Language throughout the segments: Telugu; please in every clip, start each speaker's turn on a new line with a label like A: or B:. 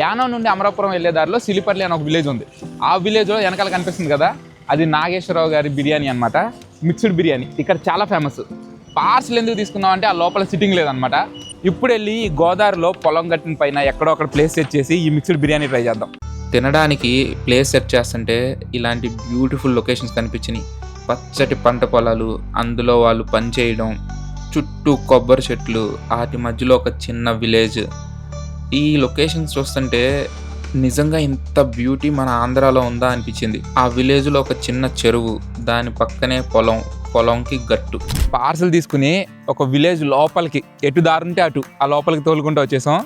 A: యానం నుండి అమరాపురం వెళ్ళే దారిలో సిలిపర్లి అని ఒక విలేజ్ ఉంది. ఆ విలేజ్లో వెనకాల కనిపిస్తుంది కదా, అది నాగేశ్వరరావు గారి బిర్యానీ అనమాట. మిక్స్డ్ బిర్యానీ ఇక్కడ చాలా ఫేమస్. పార్సల్ ఎందుకు తీసుకున్నాం అంటే ఆ లోపల సిట్టింగ్ లేదనమాట. ఇప్పుడు వెళ్ళి ఈ గోదావరిలో పొలం గట్టిన పైన ఎక్కడో అక్కడ ప్లేస్ సెట్ చేసి ఈ మిక్స్డ్ బిర్యానీ ట్రై చేద్దాం.
B: తినడానికి ప్లేస్ సెట్ చేస్తుంటే ఇలాంటి బ్యూటిఫుల్ లొకేషన్స్ కనిపించినాయి. పచ్చటి పంట పొలాలు, అందులో వాళ్ళు పని చేయడం, చుట్టూ కొబ్బరి చెట్లు, వాటి మధ్యలో ఒక చిన్న విలేజ్. ఈ లొకేషన్స్ చూస్తుంటే నిజంగా ఇంత బ్యూటీ మన ఆంధ్రాలో ఉందా అనిపించింది. ఆ విలేజ్లో ఒక చిన్న చెరువు, దాని పక్కనే పొలంకి గట్టు.
A: పార్సల్ తీసుకుని ఒక విలేజ్ లోపలికి ఎటు దారుంటే అటు ఆ లోపలికి తోలుకుంటూ వచ్చేసాం.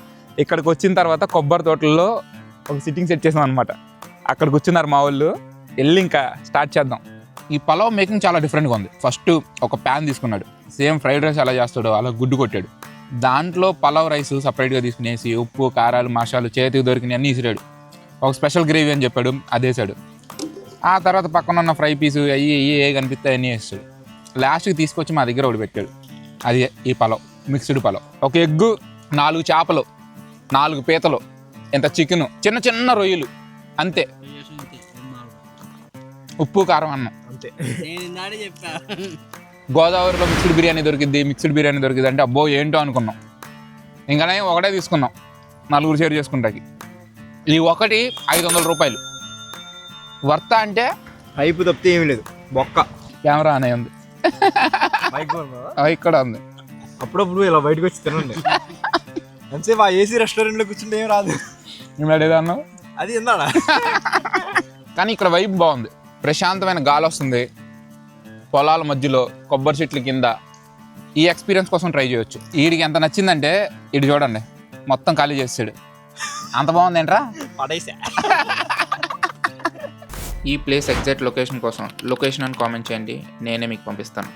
A: ఇక్కడికి వచ్చిన తర్వాత కొబ్బరి తోటల్లో ఒక సిట్టింగ్ సెట్ చేసాం అనమాట. అక్కడికి వచ్చినారు మా వాళ్ళు. వెళ్ళి ఇంకా స్టార్ట్ చేద్దాం. ఈ పలావ్ మేకింగ్ చాలా డిఫరెంట్గా ఉంది. ఫస్ట్ ఒక ప్యాన్ తీసుకున్నాడు, సేమ్ ఫ్రైడ్ రైస్ ఎలా చేస్తాడో అలా గుడ్డు కొట్టాడు. దాంట్లో పలావ్ రైస్ సపరేట్గా తీసుకునేసి ఉప్పు కారాలు మసాలు చేతికి దొరికినవి అన్నీ ఇసిరాడు. ఒక స్పెషల్ గ్రేవీ అని చెప్పాడు, అది వేసాడు. ఆ తర్వాత పక్కన ఉన్న ఫ్రై పీసు అవి ఏ కనిపిస్తాయి అన్నీ వేస్తాడు. లాస్ట్కి తీసుకొచ్చి మా దగ్గర ఒకటి పెట్టాడు. అది ఈ పలావ్, మిక్స్డ్ పలావ్. ఒక ఎగ్గు, 4 చేపలు, 4 పీతలు, ఇంత చికెను, చిన్న చిన్న రొయ్యలు, అంతే. ఉప్పు కారం అన్నం అంతే. గోదావరిలో మిక్స్డ్ బిర్యానీ దొరికింది అంటే అబ్బో ఏంటో అనుకున్నాం. ఇంకానే ఒకటే తీసుకున్నాం 4 షేర్ చేసుకుంటాకి. ఈ ఒకటి 500 రూపాయలు. వర్త అంటే
C: హైపు తప్పితే ఏమీ లేదు. బొక్క
A: కెమెరా అనే ఉంది, ఇక్కడ ఉంది.
C: అప్పుడప్పుడు ఇలా బయటకు వచ్చి తినండి. ఎంతసేపు ఆ ఏసీ రెస్టారెంట్లో కూర్చుంటే ఏం రాదు.
A: ఏదో అన్నావు
C: అది ఎందాడా.
A: కానీ ఇక్కడ వైబ్ బాగుంది, ప్రశాంతమైన గాలి వస్తుంది. పొలాల మధ్యలో కొబ్బరి చెట్ల కింద ఈ ఎక్స్పీరియన్స్ కోసం ట్రై చేయొచ్చు. వీడికి ఎంత నచ్చిందంటే ఇటు చూడండి, మొత్తం ఖాళీ చేస్తాడు. అంత బాగుంది ఏంట్రా
C: పడేసా.
B: ఈ ప్లేస్ ఎగ్జాక్ట్ లొకేషన్ కోసం లొకేషన్ అని కామెంట్ చేయండి, నేనే మీకు పంపిస్తాను.